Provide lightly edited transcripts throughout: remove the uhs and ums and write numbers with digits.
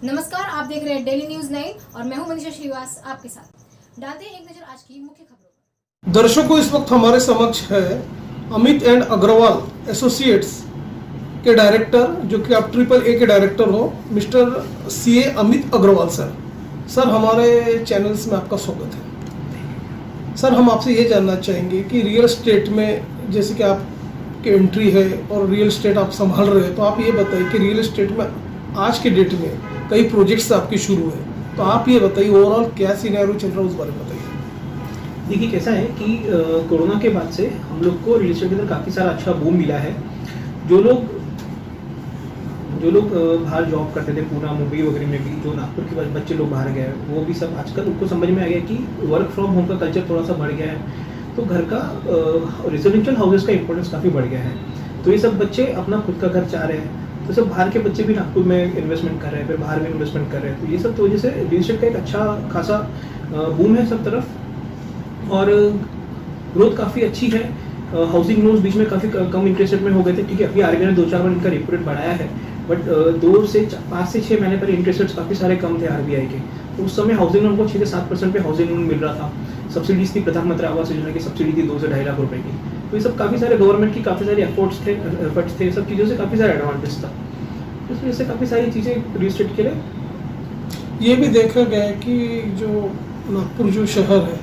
नमस्कार, आप देख रहे हैं डेली न्यूज 9 और मैं हूं मनीषा श्रीवास आपके साथ। डालते हैं एक नजर आज की मुख्य खबरों पर। दर्शकों, इस वक्त हमारे समक्ष है अमित एंड अग्रवाल एसोसिएट्स के डायरेक्टर, जो कि आप AAA के डायरेक्टर हो, mister CA Amit Agrawal sir. Sir, हमारे चैनल्स में आपका स्वागत है। सर, हम आपसे ये जानना चाहेंगे कि रियल एस्टेट में जैसे कि आपकी एंट्री है और रियल एस्टेट आप संभाल रहे हैं, तो आप ये बताइए कि रियल एस्टेट में आज के डेट में कई प्रोजेक्ट्स आपके शुरू है, तो आप ये बताइए ओवरऑल क्या सिनेरियो चल रहा है, उस बारे में बताइए। देखिए, कैसा है कि कोरोना के बाद से हम लोग को रियल एस्टेट के अंदर काफ़ी सारा अच्छा बूम मिला है। जो लोग बाहर जॉब करते थे, पूना मुंबई वगैरह में भी, जो नागपुर के बच्चे लोग बाहर गए, वो भी सब आजकल उनको समझ में आ गया कि वर्क फ्रॉम होम का कल्चर थोड़ा सा बढ़ गया है, तो घर का रेजिडेंशियल हाउसेस का इंपॉर्टेंस काफ़ी बढ़ गया है। तो ये सब बच्चे अपना खुद का घर चाह रहे हैं, तो सब बाहर के बच्चे भी नागपुर में इन्वेस्टमेंट कर रहे हैं, फिर बाहर में इन्वेस्टमेंट कर रहे हैं। तो ये सब तो वजह से रियल एस्टेट का एक अच्छा खासा बूम है सब तरफ, और ग्रोथ काफ़ी अच्छी है। हाउसिंग लोन्स बीच में काफ़ी कम इंटरेस्ट रेट में हो गए थे, ठीक है। अभी RBI ने 2-4 बार इनका रेपो रेट बढ़ाया है, बट 5 से 6 महीने पहले इंटरेस्ट रेट्स काफ़ी सारे कम थे RBI के। तो उस समय हाउसिंग लोन को 6 से 7% पे हाउसिंग लोन मिल रहा था। सब्सिडीज थी, प्रधानमंत्री आवास योजना की सब्सिडी थी 2 से 2.5 लाख रुपए की। तो ये सब काफ़ी सारे गवर्नमेंट की काफ़ी सारे एफर्ट्स थे, सब चीज़ों से काफ़ी सारा एडवांटेज था। इस वजह से काफ़ी सारी चीज़ें रियल एस्टेट के लिए। ये भी देखा गया है कि जो नागपुर जो शहर है,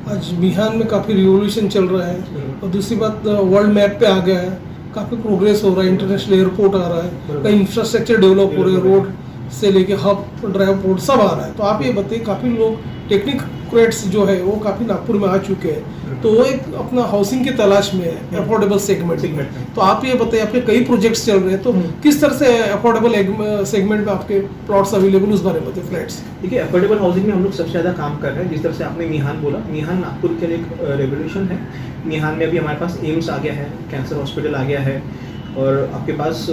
आज बिहार में काफ़ी रिवोल्यूशन चल रहा है, और दूसरी बात वर्ल्ड मैप पे आ गया है, काफ़ी प्रोग्रेस हो रहा है, इंटरनेशनल एयरपोर्ट आ रहा है, कई इंफ्रास्ट्रक्चर डेवलप हो रहे हैं, रोड से लेके हब ड्राइव पोर्ट सब आ रहा है। तो आप ये बताइए, काफ़ी लोग टेक्निक्रेट्स जो है वो काफ़ी नागपुर में आ चुके हैं, तो वो एक अपना हाउसिंग की तलाश में है, अफोर्डेबल सेगमेंट में। तो आप ये बताइए, आपके कई प्रोजेक्ट्स चल रहे हैं, तो किस तरह से अफोर्डेबल सेगमेंट में आपके प्लॉट्स अवेलेबल, उस बारे में बताइए, फ्लैट्स। देखिए, अफोर्डेबल हाउसिंग में हम लोग सबसे ज़्यादा काम कर रहे हैं। जिस तरह से आपने मिहान बोला, मिहान नागपुर के लिए एक रेवोल्यूशन है। मिहान में अभी हमारे पास एम्स आ गया है, कैंसर हॉस्पिटल आ गया है, और आपके पास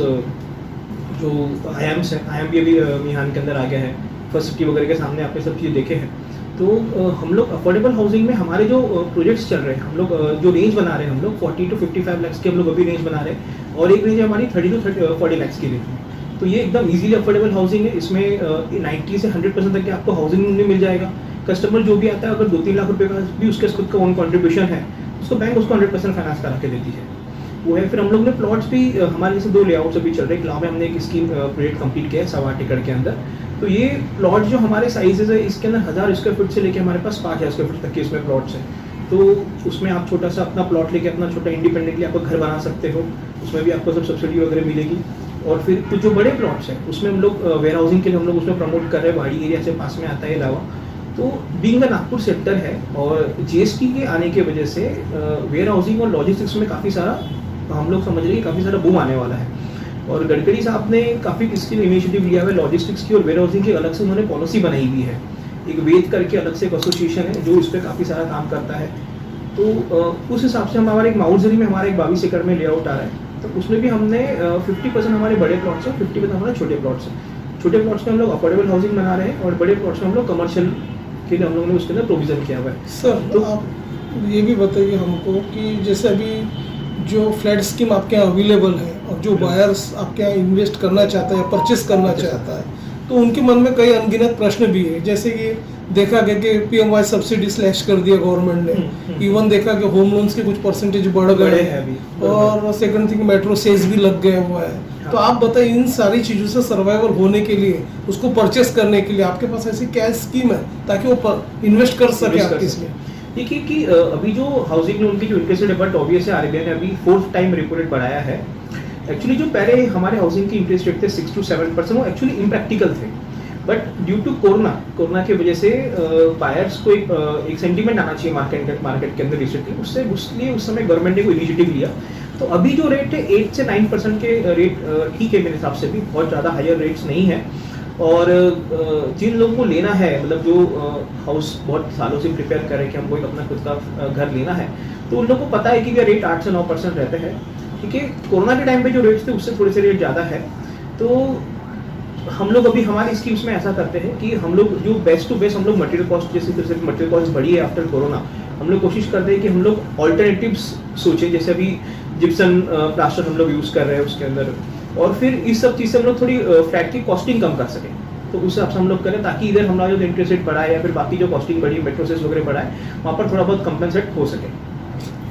जो IIMS है, IIM भी अभी मिहान के अंदर आ गया है। फर्स्ट सिटी वगैरह के सामने आपने सब चीज़ें देखे हैं। तो हम लोग अफोर्डेबल हाउसिंग में हमारे जो प्रोजेक्ट्स चल रहे हैं, हम लोग जो रेंज बना रहे हैं, हम लोग 40 to 55 लाख की हम लोग अभी रेंज बना रहे हैं, और एक रेंज है हमारी 30 to 40 लाख की रेंज। तो ये एकदम इजीली अफोर्डेबल हाउसिंग है। इसमें 90 से 100% तक के आपको हाउसिंग लोन मिल जाएगा। कस्टमर जो भी आता है, अगर 2-3 लाख रुपए का भी उसके खुद का ओन कॉन्ट्रीब्यूशन है, उसको बैंक उसको 100% फाइनेंस करा के देती है, वो है। फिर हम लोग ने प्लॉट्स भी, हमारे जैसे 2 लेआउट्स अभी चल रहे हैं। गाँव में हमने एक स्कीम प्रोजेक्ट कंप्लीट किया है 1.25 एकड़ के अंदर। तो ये प्लॉट जो हमारे साइजेस है, इसके अंदर 1000 स्क्वायर फीट से लेके हमारे पास 5000 स्क्वायर फीट तक के इसमें प्लॉट्स हैं। तो उसमें आप छोटा सा अपना प्लॉट लेके अपना छोटा इंडिपेंडेंटली आपको घर बना सकते हो, उसमें भी आपको सब सब्सिडी वगैरह मिलेगी। और फिर कुछ जो बड़े प्लॉट्स हैं, उसमें हम लोग वेयर हाउसिंग के लिए हम लोग उसमें प्रमोट कर रहे हैं, वाड़ी एरिया से पास में आता है इलावा। तो बीइंग नागपुर सेक्टर है, और GST के आने की वजह से वेयर हाउसिंग और लॉजिस्टिक्स में काफ़ी सारा, हम लोग समझ रहे हैं काफ़ी सारा बूम आने वाला है। और गडकरी साहब ने काफ़ी इसके लिए इनिशिएटिव लिया है, लॉजिस्टिक्स की और वेयर हाउसिंग की अलग से उन्होंने पॉलिसी बनाई हुई है। एक वेद करके अलग से एक एसोसिएशन है जो इस पर काफ़ी सारा काम करता है। तो उस हिसाब से हम हमारे एक माउंटजरी में हमारा एक 22 एकड़ में लेआउट आ रहा है, तो उसमें भी हमने 50% हमारे बड़े प्लॉट्स हैं, 50% हमारे छोटे प्लॉट्स हैं। छोटे प्लॉट्स में हम लोग अफोर्डेबल हाउसिंग बना रहे हैं, और बड़े प्लॉट्स में हम लोग कमर्शियल के लिए हम लोगों ने उसके अंदर प्रोविजन किया हुआ है। सर, तो आप ये भी बताइए हमको कि जैसे अभी जो फ्लैट स्कीम आपके यहाँ अवेलेबल है, और जो बायर्स आपके यहाँ इन्वेस्ट करना चाहता है या परचेस करना चाहता है, तो उनके मन में कई अनगिनत प्रश्न भी है। जैसे कि देखा गया कि PMY सब्सिडी स्लैश कर दिया गवर्नमेंट ने, इवन देखा कि होम लोन्स के कुछ परसेंटेज बढ़ गए हैं, और सेकंड थिंग मेट्रो सेज भी लग गया हुआ है। तो आप बताइए, इन सारी चीज़ों से सर्वाइवल होने के लिए, उसको परचेस करने के लिए आपके पास ऐसी क्या स्कीम है ताकि वो इन्वेस्ट कर सके आपके इसमें? देखिए कि अभी जो हाउसिंग लोन की जो इंटरेस्ट रेट है, बट ऑब्वियस है RBI ने अभी 4th टाइम रेपो रेट बढ़ाया है। एक्चुअली जो पहले हमारे हाउसिंग की इंटरेस्ट रेट थे 6 to 7%, वो एक्चुअली इम्प्रैक्टिकल थे, बट ड्यू टू कोरोना की वजह से बायर्स को एक सेंटीमेंट आना चाहिए मार्केट के अंदर रिसेट की, उसलिए उस समय गवर्नमेंट ने कोई इनिशिएटिव लिया। तो अभी जो रेट है 8 से 9% के रेट ठीक है मेरे हिसाब से, भी बहुत ज़्यादा हायर रेट्स नहीं है। और जिन लोगों को लेना है, मतलब जो हाउस बहुत सालों से प्रिपेयर कर रहे हैं कि हमको एक अपना खुद का घर लेना है, तो उन लोगों को पता है कि रेट 8 से 9% रहते हैं, ठीक है। कोरोना के टाइम पे जो रेट्स थे उससे थोड़े से रेट ज़्यादा है। तो हम लोग अभी हमारी स्कीम्स में ऐसा करते हैं कि हम लोग जो बेस्ट टू बेस्ट, हम लोग मटेरियल कॉस्ट, जैसे मटेरियल कॉस्ट बढ़ी है आफ्टर कोरोना, हम लोग कोशिश करते हैं कि हम लोग ऑल्टरनेटिव्स सोचें। जैसे अभी जिप्सन प्लास्टर हम लोग यूज़ कर रहे हैं उसके अंदर, और फिर इस सब चीज़ से हम लोग थोड़ी फ्लैट की कॉस्टिंग कम कर सकें। तो उस हिसाब से हम लोग करें ताकि इधर हमारा जो इंटरेस्ट रेट बढ़ा है या फिर बाकी जो कॉस्टिंग बढ़ी, मेट्रो सेस वगैरह बढ़ा है, वहाँ पर थोड़ा बहुत कंपनसेट हो सके।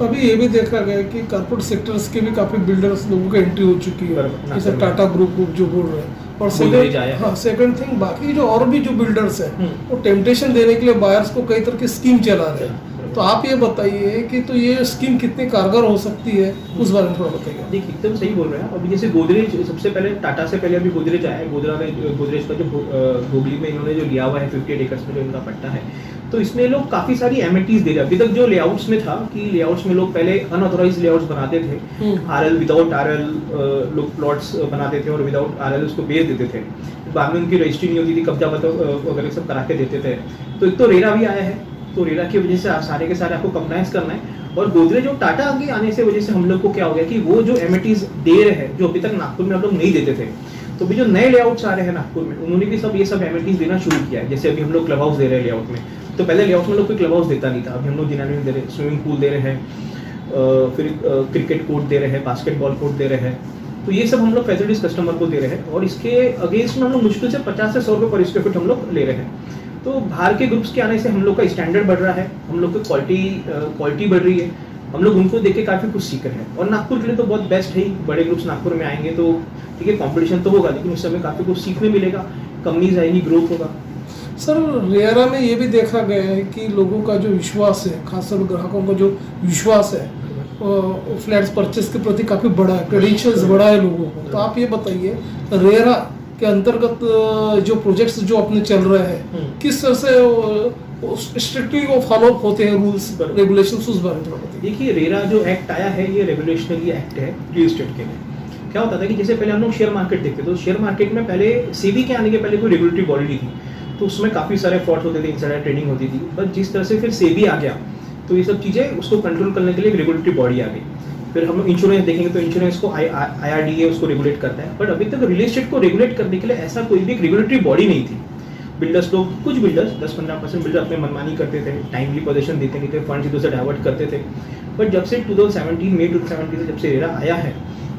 अभी ये भी देखा गया कि कॉर्पोरेट सेक्टर्स के भी काफी बिल्डर्स लोगों की एंट्री हो चुकी है, बराबर, जैसे टाटा ग्रुप जो बोल रहे हैं। और गोदरेज आया है। सेकंड थिंग, बाकी जो और भी जो बिल्डर्स हैं हम्म। वो टेम्पटेशन देने के लिए बायर्स को कई तरह की स्कीम चला रहे हैं। तो आप ये बताइए कि तो ये स्कीम कितनी कारगर हो सकती है, उस बारे में थोड़ा बताइए। देखिए एकदम सही बोल रहे हैं। अभी जैसे गोदरेज सबसे पहले, टाटा से पहले अभी गोदरेज आया है। गोदरेज का जो हुगली में इन्होंने जो लिया हुआ है 58 एकड़ में जो इनका पट्टा है, तो इसमें लोग काफी सारी एमिटीज दे रहे हैं। अभी तक जो लेआउट्स में था कि लेआउट्स में लोग पहले अनऑथोराइज लेआउट्स बनाते थे, आरएल विदाउट आरएल लोग प्लॉट्स बनाते थे और विदाउट आरएल उसको बेच देते थे। बाद में उनकी रजिस्ट्री नहीं होती थी, कब्जा वगैरह सब करा के देते थे। तो एक तो रेरा भी आया है, तो रेरा की वजह से सारे के सारे आपको कंप्लायंस करना है। और गोदरेज और टाटा आगे आने से वजह से हम लोग को क्या हो गया कि वो जो एमिटीज दे रहे हैं जो अभी तक नागपुर में हम लोग नहीं देते थे, तो भी जो नए लेआउट्स आ रहे हैं नागपुर में, उन्होंने भी सब ये सब एमिटीज देना शुरू किया है। जैसे अभी हम लोग क्लब हाउस दे रहे हैं लेआउट में, तो पहले लेआउट में लोग कोई क्लब हाउस देता नहीं था, अभी हम लोग जिन्होंने दे रहे हैं, स्विमिंग पूल दे रहे हैं, फिर क्रिकेट कोर्ट दे रहे हैं, बास्केटबॉल कोर्ट दे रहे हैं। तो ये सब हम लोग फैसिलिटीज कस्टमर को दे रहे हैं और इसके अगेंस्ट में हम लोग मुश्किल से 50 से 100 रुपये पर स्क्वायर फीट हम लोग ले रहे हैं। तो बाहर के ग्रुप्स के आने से हम लोग का स्टैंडर्ड बढ़ रहा है, हम लोग की क्वालिटी बढ़ रही है, हम लोग उनको देख के काफी कुछ सीख रहे हैं। और नागपुर के लिए तो बहुत बेस्ट है, बड़े ग्रुप्स नागपुर में आएंगे तो ठीक है, कंपटीशन तो होगा, लेकिन उस समय काफी कुछ सीखने मिलेगा, कंपनीज आएगी, ग्रोथ होगा। सर, रेरा में ये भी देखा गया है कि लोगों का जो विश्वास है, खासकर ग्राहकों का जो विश्वास है फ्लैट्स परचेस के प्रति काफी बड़ा है, क्रेडेंशियल्स बड़ा है लोगों को। तो आप ये बताइए, रेरा के अंतर्गत जो प्रोजेक्ट्स जो अपने चल रहे हैं, किस तरह से स्ट्रिक्टली वो फॉलो होते हैं रूल्स रेगुलेशंस, उस बारे में थोड़ा बताइए। देखिए, रेरा जो एक्ट आया है ये रेगुलेशनरी एक्ट है रियल एस्टेट के लिए। क्या होता था कि जैसे पहले हम लोग शेयर मार्केट देखते, तो शेयर मार्केट में पहले सेबी के आने के पहले कोई रेगुलेटरी बॉडी नहीं थी, तो उसमें काफी सारे फ्रॉड होते थे, इनसाइडर ट्रेडिंग होती थी। बट जिस तरह से फिर सेबी आ गया, तो ये सब चीजें उसको कंट्रोल करने के लिए एक रेगुलेटरी बॉडी आ गई। फिर हम लोग इंश्योरेंस देखेंगे तो इंश्योरेंस को IRDA उसको रेगुलेट करता है। बट अभी तक रियल एस्टेट को रेगुलेट करने के लिए ऐसा कोई भी एक रेगुलेटरी बॉडी नहीं थी। बिल्डर्स लोग, कुछ बिल्डर्स 10-15% बिल्डर अपने मनमानी करते थे, टाइमली पोजीशन देते नहीं थे, फंड इधर से डाइवर्ट करते थे। बट जब से मई 2017 से जब से रेरा आया है,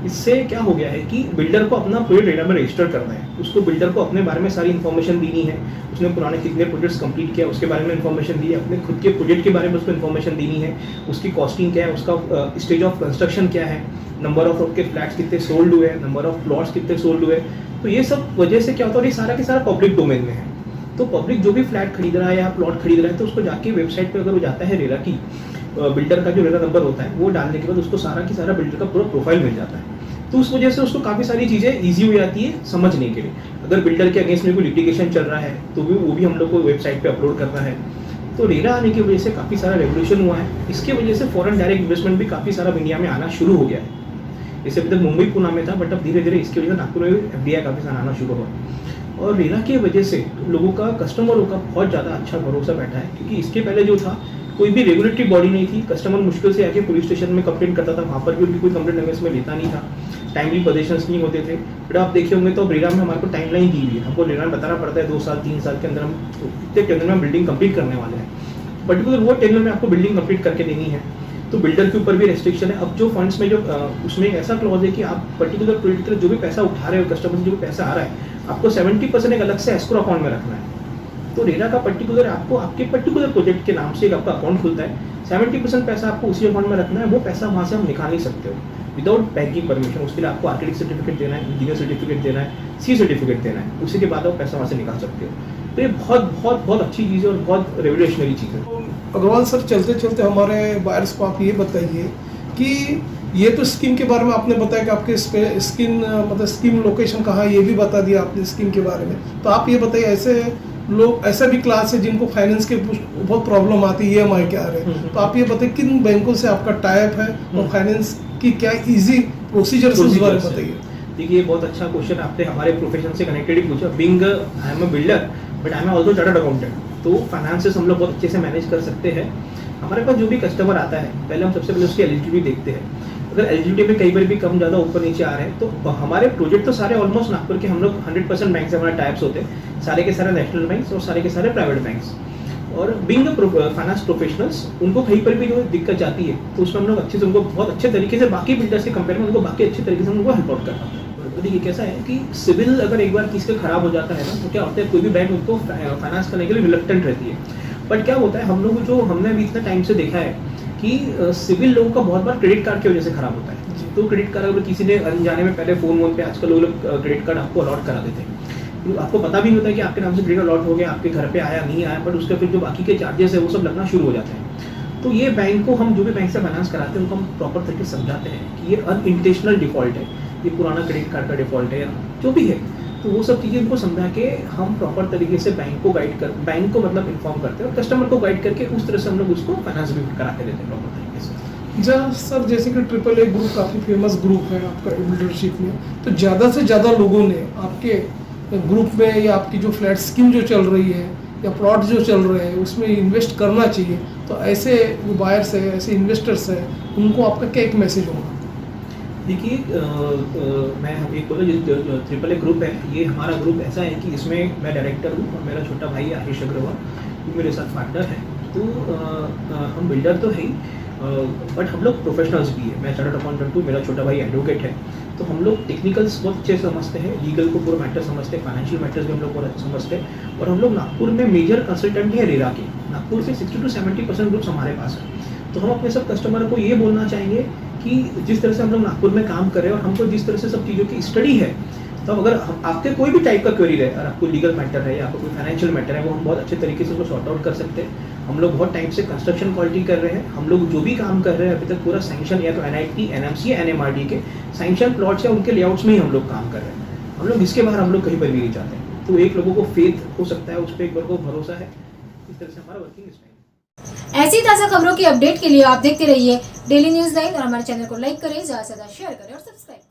इससे क्या हो गया है कि बिल्डर को अपना प्रोजेक्ट रेरा में रजिस्टर करना है, उसको बिल्डर को अपने बारे में सारी इन्फॉर्मेशन देनी है, उसने पुराने कितने प्रोजेक्ट्स कंप्लीट किया उसके बारे में इन्फॉर्मेशन दी है, अपने खुद के प्रोजेक्ट के बारे में उसको इन्फॉर्मेशन देनी है, उसकी कॉस्टिंग क्या है, उसका स्टेज ऑफ कंस्ट्रक्शन क्या है, नंबर ऑफ उसके फ्लैट्स कितने सोल्ड हुए, नंबर ऑफ प्लॉट्स कितने सोल्ड हुए। तो ये सब वजह से क्या होता है, ये सारा के सारा पब्लिक डोमेन में है। तो पब्लिक जो भी फ्लैट खरीद रहा है या प्लॉट खरीद रहा है, तो उसको जाके वेबसाइट पे अगर वो जाता है रेरा की, बिल्डर का जो रेरा नंबर होता है वो डालने के बाद उसको सारा की सारा बिल्डर का पूरा प्रोफाइल मिल जाता है। तो उस वजह से उसको काफी सारी चीजें इजी हो जाती है समझने के लिए। अगर बिल्डर के अगेंस्ट में कोई लिटिगेशन चल रहा है तो वो भी हम लोग को वेबसाइट पे अपलोड करना है। तो रेरा आने की वजह से काफी सारा रेवोल्यूशन हुआ है। इसकी वजह से फॉरेन डायरेक्ट इन्वेस्टमेंट भी काफी सारा इंडिया में आना शुरू हो गया है। जैसे अभी तक मुंबई पुणे में था, बट अब धीरे धीरे इसकी वजह से नागपुर में FDI काफी सारा आना शुरू हुआ। और रेरा की वजह से लोगों का, कस्टमरों का बहुत ज़्यादा अच्छा भरोसा बैठा है, क्योंकि इसके पहले जो था कोई भी रेगुलेटरी बॉडी नहीं थी। कस्टमर मुश्किल से आके पुलिस स्टेशन में कंप्लेंट करता था, वहाँ पर भी उनकी कोई कंप्लेंट अगेंस्ट में लेता नहीं था, टाइमली पोजीशंस नहीं होते थे। बट आप देखे होंगे तो रेरा में हमारे को टाइमलाइन दी हुई है, हमको रेरा में बताना पड़ता है 2 साल 3 साल के अंदर हम इतने के अंदर में बिल्डिंग कंप्लीट करने वाले हैं। पर्टिकुलर वो टेंडर में आपको बिल्डिंग कंप्लीट करके देनी है। तो बिल्डर के ऊपर भी रेस्ट्रिक्शन है। अब जो फंड्स में जो उसमें एक ऐसा क्लॉज है कि आप पर्टिकुलर प्रोजेक्ट के लिए जो भी पैसा उठा रहे हो, कस्टमर से जो भी पैसा आ रहा है, आपको 70% एक अलग से एस्क्रो अकाउंट में रखना है। तो रेरा का पर्टिकुलर आपको आपके पर्टिकुलर प्रोजेक्ट के नाम से एक आपका अकाउंट खुलता है, 70% पैसा आपको उसी अकाउंट में रखना है। वो पैसा वहाँ से हम निकाल नहीं सकते हो विदाउट बैंकिंग परमिशन। उसके लिए आपको आर्किटेक्ट सर्टिफिकेट देना है, इंजीनियर सर्टिफिकेट देना है, C सर्टिफिकेट देना है, उसी के बाद आप पैसा वहाँ से निकाल सकते हो। तो ये बहुत बहुत बहुत अच्छी चीज़ है और बहुत रेवोल्यूशनरी चीज़ है। अग्रवाल सर, चलते चलते हमारे बायर्स को आप ये बताइए कि ये तो स्कीम के बारे में आपने बताया कि आपके स्कीम लोकेशन कहाँ है, ये भी बता दिया आपने स्कीम के बारे में। तो आप ये बताइए, ऐसे लोग, ऐसा भी क्लास है जिनको फाइनेंस के बहुत प्रॉब्लम आती है, EMI के आ रहे हैं, तो आप ये बताइए किन बैंकों से आपका टाइप है और फाइनेंस की क्या इजी प्रोसीजर से उस बारे में बताइए। देखिए, ये बहुत अच्छा क्वेश्चन आपने हमारे प्रोफेशन से कनेक्टेड ही पूछा। Being I am a builder but I am also chartered accountant, तो फाइनेंसेस हम लोग बहुत अच्छे से मैनेज कर सकते हैं। हमारे पास जो भी कस्टमर आता है, पहले हम सबसे पहले उसकी एलिजिबिलिटी देखते हैं। अगर एलिजिबिलिटी में कई बार भी कम ज़्यादा ऊपर नीचे आ रहे हैं, तो हमारे प्रोजेक्ट तो सारे ऑलमोस्ट नागपुर के, हम लोग 100% बैंक से हमारे टाइप्स होते हैं, सारे के सारे नेशनल बैंक्स और सारे के सारे प्राइवेट बैंक्स। और बीइंग फाइनेंस प्रोफेशनल्स, उनको कहीं पर भी जो दिक्कत जाती है तो उसमें हम लोग अच्छे से उनको बहुत अच्छे तरीके से बाकी बिल्डर्स के कंपेयर में उनको बाकी अच्छे तरीके से उनको हेल्प आउट कर पाते हैं। तो देखिए कैसा है कि सिविल अगर एक बार किसी का खराब हो जाता है ना, तो क्या होता है कोई भी बैंक उनको फाइनेंस करने के लिए रिलक्टेंट रहती है। बट क्या होता है हम लोग जो हमने अभी इतना टाइम से देखा है कि सिविल लोगों का बहुत बार क्रेडिट कार्ड की वजह से खराब होता है। तो क्रेडिट कार्ड अगर किसी ने अनजाने में पहले फोन पे आजकल लोग क्रेडिट कार्ड आपको अलॉट करा देते हैं, तो आपको पता भी नहीं होता है कि आपके नाम से क्रेडिट अलॉट हो गया, आपके घर पे आया नहीं आया, बट उसके फिर जो बाकी के चार्जेस है वो सब लगना शुरू हो जाते हैं। तो ये बैंक को हम जो भी बैंक से फाइनेंस कराते हैं उनको हम प्रॉपर तरीके से समझाते हैं कि ये अनइंटेंशनल डिफॉल्ट है, ये पुराना क्रेडिट कार्ड का डिफॉल्ट है या जो भी है। तो वो सब चीज़ें उनको समझा के हम प्रॉपर तरीके से बैंक को गाइड कर बैंक को मतलब इन्फॉर्म करते हैं और कस्टमर को गाइड करके उस तरह से हम लोग उसको फाइनेंस भी करा के देते हैं प्रॉपर तरीके से। सर जैसे कि AAA ग्रुप काफ़ी फेमस ग्रुप है आपका बिल्डरशिप में, तो ज़्यादा से ज़्यादा लोगों ने आपके ग्रुप में या आपकी जो फ्लैट स्कीम जो चल रही है या प्लॉट जो चल रहे हैं उसमें इन्वेस्ट करना चाहिए, तो ऐसे जो बायर्स है, ऐसे इन्वेस्टर्स है, उनको आपका क्या एक मैसेज होगा? देखिए मैं एक बोला जो AAA ग्रुप है, ये हमारा ग्रुप ऐसा है कि इसमें मैं डायरेक्टर हूँ और मेरा छोटा भाई आशीष अग्रवाल वो मेरे साथ पार्टनर है। तो हम बिल्डर तो है ही, बट हम लोग प्रोफेशनल्स भी है। मैं चार्टर्ड अकाउंटेंट हूँ, मेरा छोटा भाई एडवोकेट है। तो हम लोग टेक्निकल्स बहुत अच्छे से समझते हैं, लीगल को पूरा मैटर समझते हैं, फाइनेंशियल मैटर्स भी हम लोग बहुत समझते हैं। और हम लोग नागपुर में मेजर कंसल्टेंट है रेरा के। नागपुर से 60 to 70% ग्रुप्स हमारे पास है। तो हम अपने सब कस्टमर को ये बोलना चाहेंगे कि जिस तरह से हम लोग नागपुर में काम कर रहे हैं और हमको जिस तरह से सब चीज़ों की स्टडी है, तो अगर आपके कोई भी टाइप का क्वेरी है, अगर आपको लीगल मैटर है या आपको कोई फाइनेंशियल मैटर है, वो हम बहुत अच्छे तरीके से उसको सॉर्ट आउट कर सकते हैं। हम लोग बहुत टाइम से कंस्ट्रक्शन क्वालिटी कर रहे हैं। हम लोग जो भी काम कर रहे हैं अभी तक पूरा सैंक्शन या तो NIT, NMC, NMRD के सैंक्शन प्लॉट्स या उनके लेआउट्स में ही हम लोग काम कर रहे हैं। हम लोग इसके बाहर हम लोग कहीं पर भी नहीं जाते हैं। तो एक लोगों को फेथ हो सकता है, उस पर एक बार को भरोसा है। इस तरह से हमारा वर्किंग स्टाइल। ऐसी ताज़ा खबरों की अपडेट के लिए आप देखते रहिए डेली न्यूज़ 9 और हमारे चैनल को लाइक करें, ज़्यादा से ज़्यादा शेयर करें और सब्सक्राइब करें।